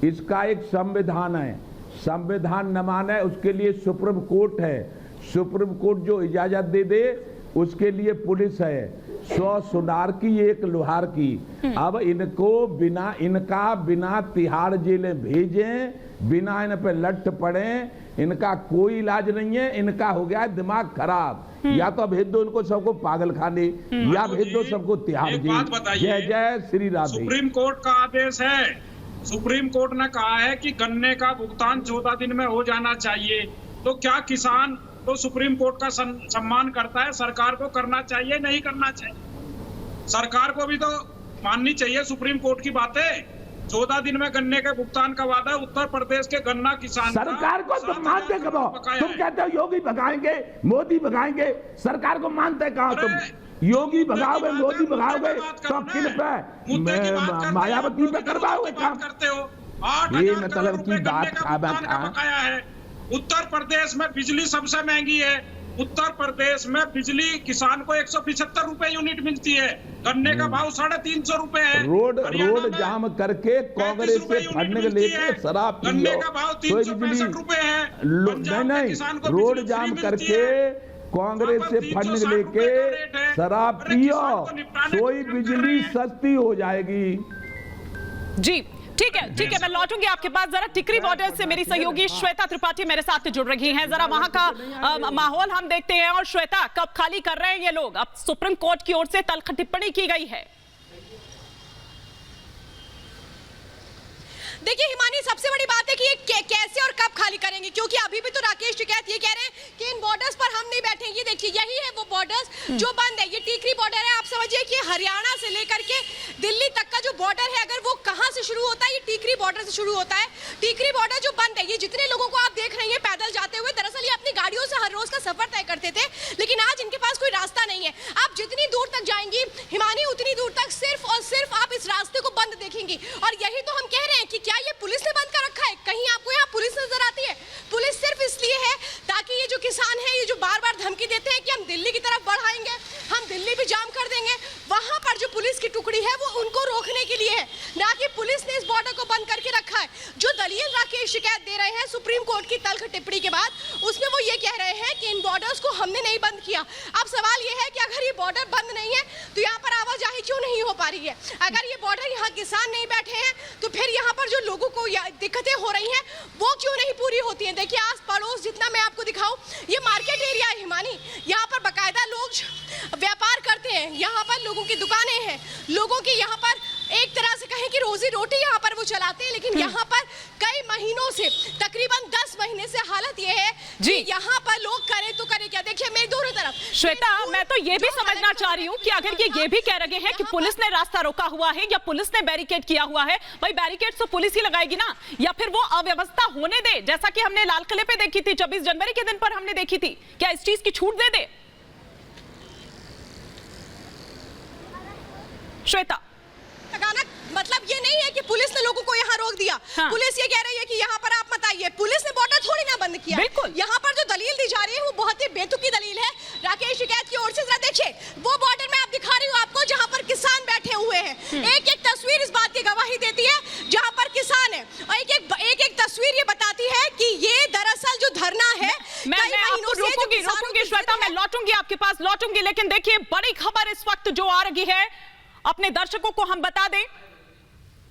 इसका एक संविधान है, संविधान न माने उसके लिए सुप्रीम कोर्ट है, सुप्रीम कोर्ट जो इजाजत दे दे उसके लिए पुलिस है। 100 सुनार की 1 लोहार की। अब इनका बिना तिहाड़ जेल भेजें, बिना इन पे लठ पड़े, इनका कोई इलाज नहीं है। इनका हो गया दिमाग खराब। या तो भेज दो इनको सबको पागल खाने, या भेज दो सबको तिहाड़ जेल। जय जय श्री राधे। सुप्रीम कोर्ट का आदेश है, सुप्रीम कोर्ट ने कहा है कि गन्ने का भुगतान 14 दिन में हो जाना चाहिए। तो क्या किसान तो सुप्रीम कोर्ट का सम्मान करता है? सरकार को करना चाहिए, नहीं करना चाहिए? सरकार को भी तो माननी चाहिए सुप्रीम कोर्ट की बातें। 14 दिन में गन्ने के भुगतान का वादा है उत्तर प्रदेश के गन्ना किसान। सरकार को तुम मानते कब? तुम कहते हो योगी भगाएंगे, मोदी भगाएंगे, सरकार को मानते कहाँ तुम? योगी भगाओगे, मोदी भगाओगे तो किन पे, मायावती पे करवाओगे काम करते हो। ये मतलब की बात बकाया है। उत्तर प्रदेश में बिजली सबसे महंगी है। उत्तर प्रदेश में बिजली किसान को 175 रुपए यूनिट मिलती है। गन्ने का भाव 350 रुपए है। रोड जाम करके कांग्रेस से फंड लेके शराब गन्ने का भाव 365 रुपए है। नहीं, रोड जाम करके कांग्रेस से फंड लेके शराब पियो, सोई बिजली सस्ती हो जाएगी। जी ठीक है, मैं लौटूंगी आपके पास। जरा टिकरी बॉर्डर से मेरी सहयोगी श्वेता त्रिपाठी मेरे साथ जुड़ रही हैं। जरा वहां का माहौल हम देखते हैं। और श्वेता, कब खाली कर रहे हैं ये लोग? अब सुप्रीम कोर्ट की ओर से तल्ख टिप्पणी की गई है। देखिए हिमानी, सबसे बड़ी बात है कि ये कैसे और कब खाली करेंगे, क्योंकि अभी भी तो राकेश टिकैत ये कह रहे हैं कि इन बॉर्डर्स पर हम नहीं बैठेंगे। ये देखिए, यही है वो बॉर्डर्स जो बंद है। ये टीकरी बॉर्डर है। आप समझिए कि हरियाणा से लेकर के दिल्ली तक का जो बॉर्डर है, अगर वो कहां से शुरू होता है, ये टीकरी बॉर्डर से शुरू होता है। टीकरी बॉर्डर जो बंद है, ये जितने लोगों को आप देख रहे हैं पैदल जाते हुए, दरअसल ये अपनी गाड़ियों से हर रोज का सफर तय करते थे, लेकिन आज इनके पास कोई रास्ता नहीं है। आप जितनी दूर तक जाएंगी हिमानी, उतनी दूर तक सिर्फ और सिर्फ आप इस रास्ते को बंद देखेंगी। और यही तो हम कह रहे हैं कि क्या ये पुलिस ने बंद कर रखा है? कहीं आपको यहाँ पुलिस नजर आती है? पुलिस सिर्फ इसलिए है ताकि ये जो किसान है, ये जो बार बार धमकी देते हैं कि हम दिल्ली की तरफ बढ़ाएंगे, हम दिल्ली भी जाम कर देंगे, वहां पर जो पुलिस की टुकड़ी है वो उनको रोकने के लिए है, ना कि पुलिस ने इस बॉर्डर को बंद करके रखा है। जो दलील राकेश शिकायत दे रहे हैं सुप्रीम कोर्ट की तल्ख टिप्पणी के बाद, उसमें वो ये कह रहे हैं कि इन बॉर्डर्स को हमने नहीं बंद किया। अब सवाल ये है कि अगर ये बॉर्डर बंद नहीं है तो यहाँ पर आवाजाही क्यों नहीं हो पा रही है? अगर ये बॉर्डर यहाँ किसान नहीं बैठे हैं तो फिर यहाँ पर जो लोगों को दिक्कतें हो रही हैं वो क्यों नहीं पूरी होती हैं? देखिए, आस पड़ोस जितना मैं आपको दिखाऊं, ये मार्केट एरिया है हिमानी। यहाँ पर बाकायदा लोग व्यापार करते हैं, यहाँ पर लोगों की दुकानें हैं, लोगों की यहाँ पर एक तरह से कहें कि रोजी रोटी यहाँ पर वो चलाते हैं। लेकिन यहाँ पर कई महीनों से, तकरीबन 10 महीने से हालत ये है कि यहाँ पर लोग करें तो करें क्या। देखिए मेरी दोनों तरफ। श्वेता, मैं तो ये भी समझना चाह रही हूँ कि अगर ये भी कह रहे हैं कि पुलिस ने रास्ता रोका हुआ है या पुलिस ने बैरिकेड किया हुआ है, भाई बैरिकेड तो पुलिस ही लगाएगी ना, या फिर वो अव्यवस्था होने दे, जैसा कि हमने लाल किले पे देखी थी, 26 जनवरी के दिन पर हमने देखी थी। क्या इस चीज की छूट दे दे? श्वेता, मतलब ये नहीं है कि पुलिस ने लोगों को यहाँ रोक दिया। हाँ। पुलिस ये कह रही है कि यहाँ पर आप मत आइए। पुलिस ने बॉर्डर थोड़ी ना बंद किया। बिल्कुल। यहाँ पर जो दलील दी जा रही है वो बहुत ही बेतुकी दलील है राकेश टिकैत की ओर से। जरा देखिए, वो बॉर्डर में आप दिखा रही हूँ आपको जहाँ पर किसान बैठे हुए हैं। एक एक तस्वीर इस बात की गवाही देती है जहाँ पर किसान है, और एक एक तस्वीर ये बताती है कि ये दरअसल जो धरना है, मैं रोकूंगी श्वेता, मैं लौटूंगी आपके पास, लौटूंगी। लेकिन देखिए, बड़ी खबर इस वक्त जो आ रही है, अपने दर्शकों को हम बता दें,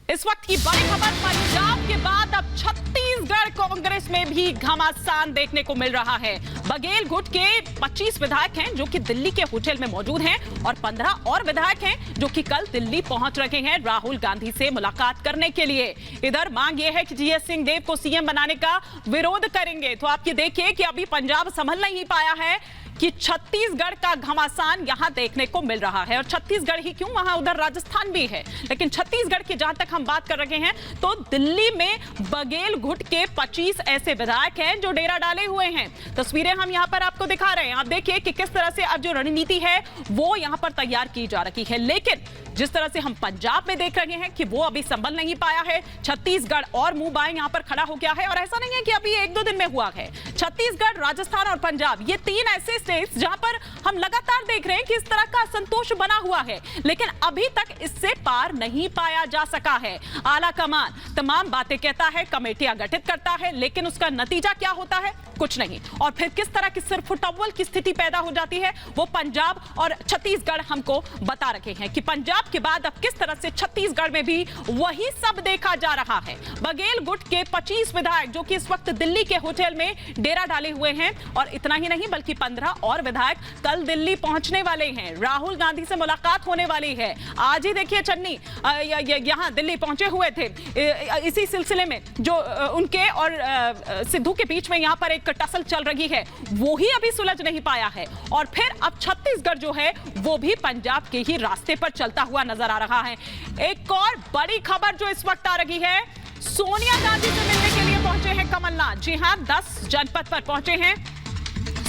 इस वक्त की बड़ी खबर, पंजाब के बाद अब छत्तीसगढ़ कांग्रेस में भी घमासान देखने को मिल रहा है। बघेल गुट के 25 विधायक हैं जो कि दिल्ली के होटल में मौजूद हैं, और 15 और विधायक हैं जो कि कल दिल्ली पहुंच रहे हैं राहुल गांधी से मुलाकात करने के लिए। इधर मांग यह है कि जीएस सिंहदेव को सीएम बनाने का विरोध करेंगे। तो आप ये देखिए कि अभी पंजाब संभल नहीं पाया है कि छत्तीसगढ़ का घमासान यहां देखने को मिल रहा है। और छत्तीसगढ़ ही क्यों, वहां उधर राजस्थान भी है, लेकिन छत्तीसगढ़ की जहां तक हम बात कर रहे हैं तो दिल्ली में बघेल गुट के 25 ऐसे विधायक हैं जो डेरा डाले हुए हैं। तस्वीरें हम यहां पर आपको दिखा रहे हैं। आप देखिए कि किस तरह से अब जो रणनीति है वो यहां पर तैयार की जा रही है। लेकिन जिस तरह से हम पंजाब में देख रहे हैं कि वो अभी संभल नहीं पाया है, छत्तीसगढ़ और मुंह बाएं यहां पर खड़ा हो गया है। और ऐसा नहीं है कि अभी 1-2 दिन में हुआ है। छत्तीसगढ़, राजस्थान और पंजाब, ये 3 ऐसे स्टेट्स जहां पर हम लगातार देख रहे हैं कि इस तरह का असंतोष बना हुआ है, लेकिन अभी तक इससे पार नहीं पाया जा सका है। आला कमान तमाम बातें कहता है, कमेटियां गठित करता है, लेकिन उसका नतीजा क्या होता है? कुछ नहीं। और फिर किस तरह की सिरफुटअव्वल की स्थिति पैदा हो जाती है वो पंजाब और छत्तीसगढ़ हमको बता रहे हैं कि पंजाब के बाद अब किस तरह से छत्तीसगढ़ में भी वही सब देखा जा रहा है। बघेल गुट के 25 विधायक जो कि इस वक्त दिल्ली के होटल में डेरा डाले हुए हैं, और इतना ही नहीं बल्कि 15 और विधायक कल दिल्ली पहुंचने वाले हैं। राहुल गांधी से मुलाकात होने वाली है। आज ही देखिए चन्नी यहां दिल्ली पहुंचे हुए थे। इसी सिलसिले में जो उनके और सिद्धू के बीच में यहां पर एक टसल चल रही है, वो ही अभी सुलझ नहीं पाया है। और फिर अब छत्तीसगढ़ जो है वो भी पंजाब के ही रास्ते पर चलता हुआ नजर आ रहा है। एक और बड़ी खबर जो इस वक्त आ रही है, सोनिया गांधी से मिलने के लिए पहुंचे हैं कमलनाथ। जी हां, 10 जनपद पर पहुंचे हैं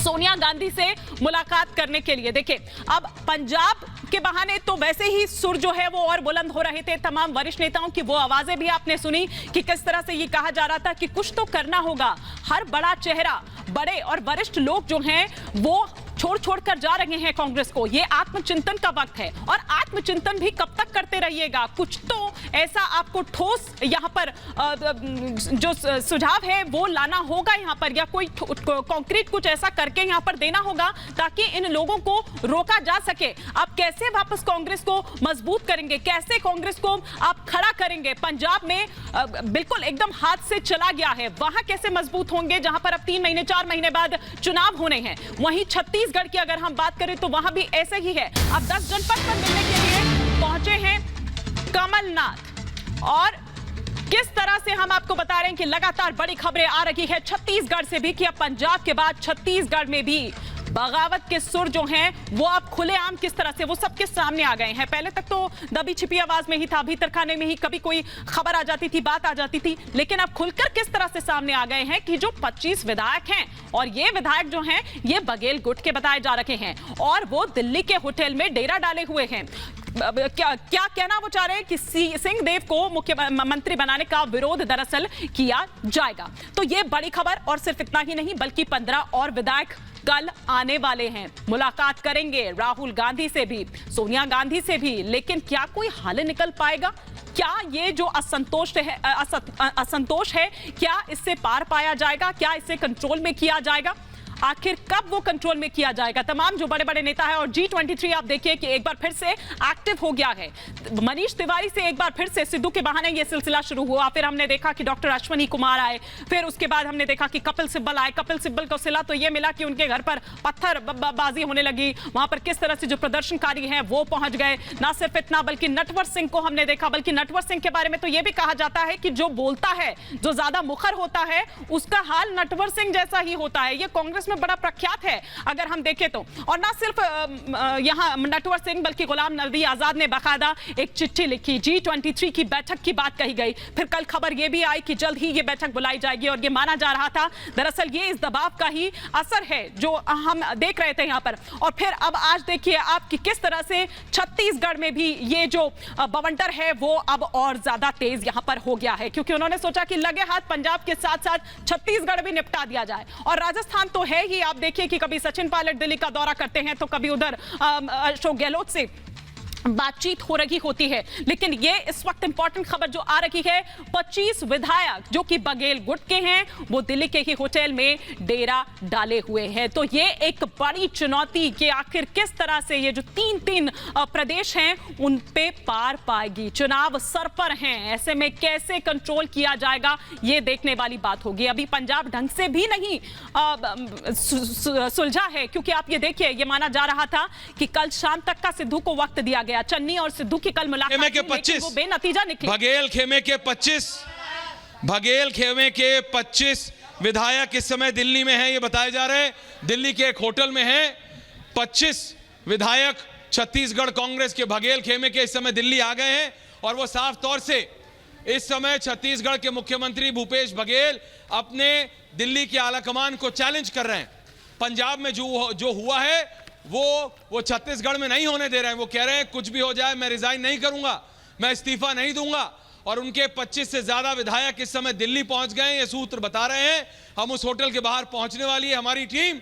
सोनिया गांधी से मुलाकात करने के लिए। देखिए, अब पंजाब के बहाने तो वैसे ही सुर जो है वो और बुलंद हो रहे थे। तमाम वरिष्ठ नेताओं की वो आवाजें भी आपने सुनी कि किस तरह से ये कहा जा रहा था कि कुछ तो करना होगा। हर बड़ा चेहरा, बड़े और वरिष्ठ लोग जो हैं वो छोड़ कर जा रहे हैं कांग्रेस को। ये आत्मचिंतन का वक्त है और आत्मचिंतन भी कब तक करते रहिएगा? कुछ तो ऐसा आपको ठोस यहाँ पर जो सुझाव है वो लाना होगा यहाँ पर, या कोई कॉन्क्रीट कुछ ऐसा करके यहाँ पर देना होगा ताकि इन लोगों को रोका जा सके। आप कैसे वापस कांग्रेस को मजबूत करेंगे? कैसे कांग्रेस को आप खड़ा करेंगे? पंजाब में बिल्कुल एकदम हाथ से चला गया है, वहां कैसे मजबूत होंगे जहां पर अब 3 महीने 4 महीने बाद चुनाव होने हैं? वहीं छत्तीसगढ़ की अगर हम बात करें तो वहां भी ऐसे ही है। अब 10 जनपद पर मिलने के लिए पहुंचे हैं कमलनाथ, और किस तरह से हम आपको बता रहे हैं कि लगातार बड़ी खबरें आ रही है छत्तीसगढ़ से भी कि अब पंजाब के बाद छत्तीसगढ़ में भी बगावत के सुर जो हैं वो अब खुलेआम किस तरह से वो सबके सामने आ गए हैं। पहले तक तो दबी छिपी आवाज में ही था, भीतर खाने में ही कभी कोई खबर आ जाती थी, बात आ जाती थी, लेकिन अब खुलकर किस तरह से सामने आ गए हैं कि जो 25 विधायक हैं, और ये विधायक जो हैं ये बघेल गुट के बताए जा रहे हैं और वो दिल्ली के होटल में डेरा डाले हुए हैं। क्या कहना वो चाह रहे हैं कि सिंहदेव को मुख्यमंत्री बनाने का विरोध दरअसल किया जाएगा। तो ये बड़ी खबर, और सिर्फ इतना ही नहीं बल्कि 15 और विधायक कल आने वाले हैं, मुलाकात करेंगे राहुल गांधी से भी, सोनिया गांधी से भी। लेकिन क्या कोई हल निकल पाएगा? क्या ये जो असंतोष है क्या इससे पार पाया जाएगा? क्या इसे कंट्रोल में किया जाएगा? आखिर कब वो कंट्रोल में किया जाएगा? तमाम जो बड़े बड़े नेता है, और G23 आप देखिए कि एक बार फिर से एक्टिव हो गया है। मनीष तिवारी से एक बार फिर से सिद्धू के बहाने ये सिलसिला शुरू हुआ, फिर हमने देखा कि डॉक्टर अश्वनी कुमार आए, फिर उसके बाद हमने देखा कि कपिल सिब्बल आए। कपिल सिब्बल को सिला तो ये मिला कि उनके घर पर पत्थरबाजी होने लगी, वहां पर किस तरह से जो प्रदर्शनकारी हैं वो पहुंच गए। ना सिर्फ इतना बल्कि नटवर सिंह को हमने देखा, बल्कि नटवर सिंह के बारे में तो ये भी कहा जाता है कि जो बोलता है, जो ज्यादा मुखर होता है, उसका हाल नटवर सिंह जैसा ही होता है। ये कांग्रेस में बड़ा प्रख्यात है अगर हम देखें तो। और ना सिर्फ यहां नटवर सिंह बल्कि गुलाम नबी आजाद ने बाकायदा एक चिट्ठी लिखी, G23 की बैठक की बात कही गई। फिर कल खबर यह भी आई कि जल्द ही ये बैठक बुलाई जाएगी, और ये माना जा रहा था दरअसल ये इस दबाव का ही असर है जो हम देख रहे थे यहां पर। और फिर अब आज देखिए आप कि किस तरह से छत्तीसगढ़ में भी ये जो बवंडर है वो अब और ज्यादा तेज यहां पर हो गया है, क्योंकि उन्होंने सोचा कि लगे हाथ पंजाब के साथ साथ छत्तीसगढ़ भी निपटा दिया जाए। और राजस्थान तो है ही, आप देखिए कि कभी सचिन पायलट दिल्ली का दौरा करते हैं तो कभी उधर अशोक गहलोत से बातचीत हो रही होती है। लेकिन ये इस वक्त इंपॉर्टेंट खबर जो आ रही है, 25 विधायक जो कि बघेल गुट के हैं वो दिल्ली के ही होटल में डेरा डाले हुए हैं। तो ये एक बड़ी चुनौती कि आखिर किस तरह से ये जो तीन प्रदेश हैं उन पे पार पाएगी। चुनाव सर पर हैं, ऐसे में कैसे कंट्रोल किया जाएगा ये देखने वाली बात होगी। अभी पंजाब ढंग से भी नहीं सुलझा है, क्योंकि आप ये देखिए, ये माना जा रहा था कि कल शाम तक का सिद्धू को वक्त दिया गया। चन्नी और सिद्धू की कल मुलाकात के 25 वो बेनतीजा निकली। बघेल खेमे के 25 विधायक इस समय दिल्ली में हैं, ये बताया जा रहा है। दिल्ली के एक होटल में हैं 25 विधायक छत्तीसगढ़ कांग्रेस के बघेल खेमे के इस समय दिल्ली आ गए हैं, और वो साफ तौर से इस समय छत्तीसगढ़ के मुख्यमंत्री भूपेश बघेल अपने दिल्ली के आलाकमान को चैलेंज कर रहे हैं। पंजाब में जो हुआ है वो छत्तीसगढ़ में नहीं होने दे रहे हैं। वो कह रहे हैं कुछ भी हो जाए मैं रिजाइन नहीं करूंगा, मैं इस्तीफा नहीं दूंगा। और उनके 25 से ज्यादा विधायक इस समय दिल्ली पहुंच गए। ये सूत्र बता रहे हैं हम उस होटल के बाहर पहुंचने वाली है हमारी टीम,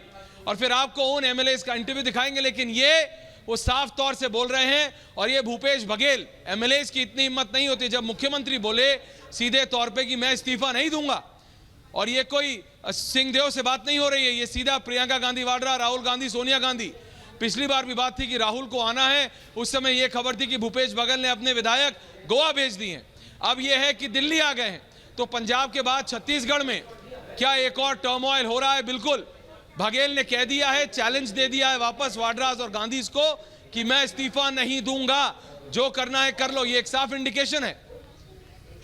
और फिर आपको उन एमएलएस का इंटरव्यू दिखाएंगे। लेकिन ये वो साफ तौर से बोल रहे हैं, और ये भूपेश बघेल, एमएलएस की इतनी हिम्मत नहीं होती जब मुख्यमंत्री बोले सीधे तौर पर कि मैं इस्तीफा नहीं दूंगा। और ये कोई सिंहदेव से बात नहीं हो रही है, ये सीधा प्रियंका गांधी वाड्रा, राहुल गांधी, सोनिया गांधी। पिछली बार भी बात थी कि राहुल को आना है, उस समय यह खबर थी कि भूपेश बघेल ने अपने विधायक गोवा भेज दिए हैं। अब यह है कि दिल्ली आ गए हैं। तो पंजाब के बाद छत्तीसगढ़ में क्या एक और टर्मोइल हो रहा है? बिल्कुल। बघेल ने कह दिया है, चैलेंज दे दिया है वापस वाड्रास और गांधी को कि मैं इस्तीफा नहीं दूंगा, जो करना है कर लो। ये एक साफ इंडिकेशन है।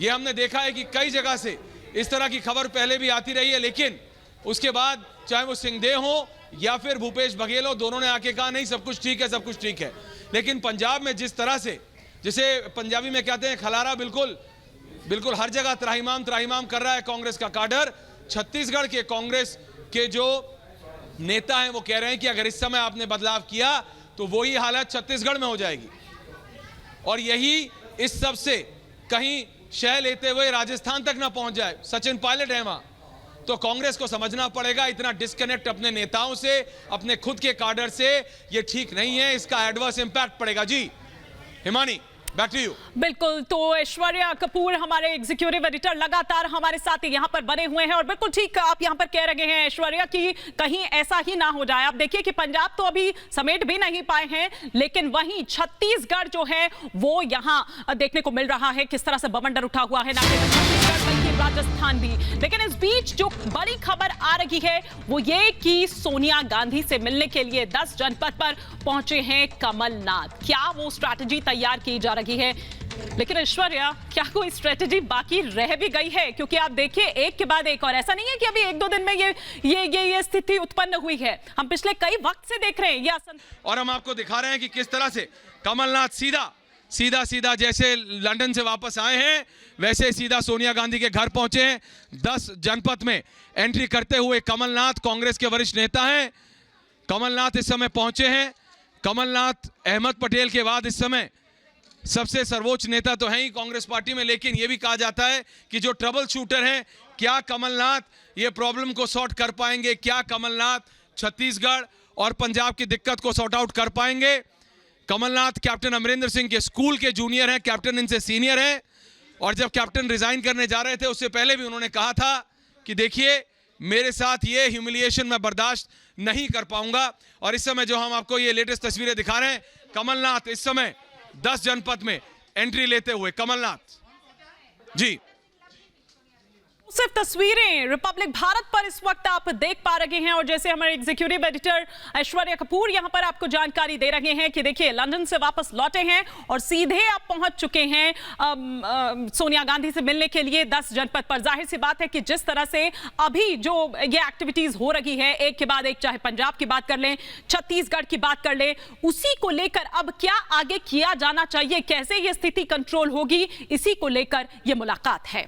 ये हमने देखा है कि कई जगह से इस तरह की खबर पहले भी आती रही है, लेकिन उसके बाद चाहे वो सिंहदेव हो या फिर भूपेश बघेल हो, दोनों ने आके कहा नहीं सब कुछ ठीक है, सब कुछ ठीक है। लेकिन पंजाब में जिस तरह से, जिसे पंजाबी में कहते हैं खलारा, बिल्कुल हर जगह त्राहिमाम कर रहा है कांग्रेस का काडर। छत्तीसगढ़ के कांग्रेस के जो नेता हैं वो कह रहे हैं कि अगर इस समय आपने बदलाव किया तो वही हालत छत्तीसगढ़ में हो जाएगी, और यही इस सब से कहीं शह लेते हुए राजस्थान तक ना पहुंच जाए। सचिन पायलट है वहां, तो कांग्रेस को समझना पड़ेगा इतना डिस्कनेक्ट अपने नेताओं से, अपने खुद के काडर से, ये ठीक नहीं है, इसका एडवर्स इंपैक्ट पड़ेगा। जी हिमानी, बैक टू यू। बिल्कुल, तो ऐश्वर्या कपूर हमारे एग्जीक्यूटिव एडिटर लगातार हमारे साथ यहाँ पर बने हुए हैं, और बिल्कुल ठीक आप यहाँ पर कह रहे हैं ऐश्वर्या कि कहीं ऐसा ही ना हो जाए। आप देखिए कि पंजाब तो अभी समेट भी नहीं पाए हैं, लेकिन वहीं छत्तीसगढ़ जो है वो यहाँ देखने को मिल रहा है किस तरह से बवंडर उठा हुआ है, ना केवल छत्तीसगढ़ बल्कि राजस्थान भी। लेकिन इस बीच जो बड़ी खबर आ रही है वो ये कि सोनिया गांधी से मिलने के लिए 10 जनपद पर पहुंचे हैं कमलनाथ। क्या वो स्ट्रैटेजी तैयार की जा रही है? लेकिन ऐश्वर्या, क्या कोई स्ट्रेटेजी बाकी रह भी गई है? क्योंकि आप देखिए एक के बाद एक, और ऐसा नहीं है कि अभी 1-2 दिन में ये स्थिति उत्पन्न हुई है, हम पिछले कई वक्त से देख रहे हैं ये। और हम आपको दिखा रहे हैं कि किस तरह से कमलनाथ सीधा जैसे लंदन से वापस आए हैं वैसे सीधा सोनिया गांधी के घर पहुंचे हैं। 10 जनपद में एंट्री करते हुए कमलनाथ कांग्रेस के वरिष्ठ नेता हैं, कमलनाथ इस समय पहुंचे हैं। कमलनाथ अहमद पटेल के बाद इस समय सबसे सर्वोच्च नेता तो हैं ही कांग्रेस पार्टी में, लेकिन यह भी कहा जाता है कि जो ट्रबल शूटर हैं, क्या कमलनाथ ये प्रॉब्लम को सॉर्ट कर पाएंगे? क्या कमलनाथ छत्तीसगढ़ और पंजाब की दिक्कत को सॉर्ट आउट कर पाएंगे? कमलनाथ कैप्टन अमरिंदर सिंह के स्कूल के जूनियर हैं, कैप्टन इनसे सीनियर हैं, और जब कैप्टन रिजाइन करने जा रहे थे उससे पहले भी उन्होंने कहा था कि देखिए मेरे साथ ये ह्यूमिलिएशन मैं बर्दाश्त नहीं कर पाऊंगा। और इस समय जो हम आपको ये लेटेस्ट तस्वीरें दिखा रहे हैं, कमलनाथ इस समय 10 जनपद में एंट्री लेते हुए कमलनाथ। जी सिर्फ तस्वीरें रिपब्लिक भारत पर इस वक्त आप देख पा रहे हैं, और जैसे हमारे एग्जीक्यूटिव एडिटर ऐश्वर्या कपूर यहां पर आपको जानकारी दे रहे हैं कि देखिए लंदन से वापस लौटे हैं और सीधे आप पहुंच चुके हैं सोनिया गांधी से मिलने के लिए 10 जनपद पर। जाहिर सी बात है कि जिस तरह से अभी जो ये एक्टिविटीज हो रही है एक के बाद एक, चाहे पंजाब की बात कर लें, छत्तीसगढ़ की बात कर लें, उसी को लेकर अब क्या आगे किया जाना चाहिए, कैसे ये स्थिति कंट्रोल होगी, इसी को लेकर ये मुलाकात है।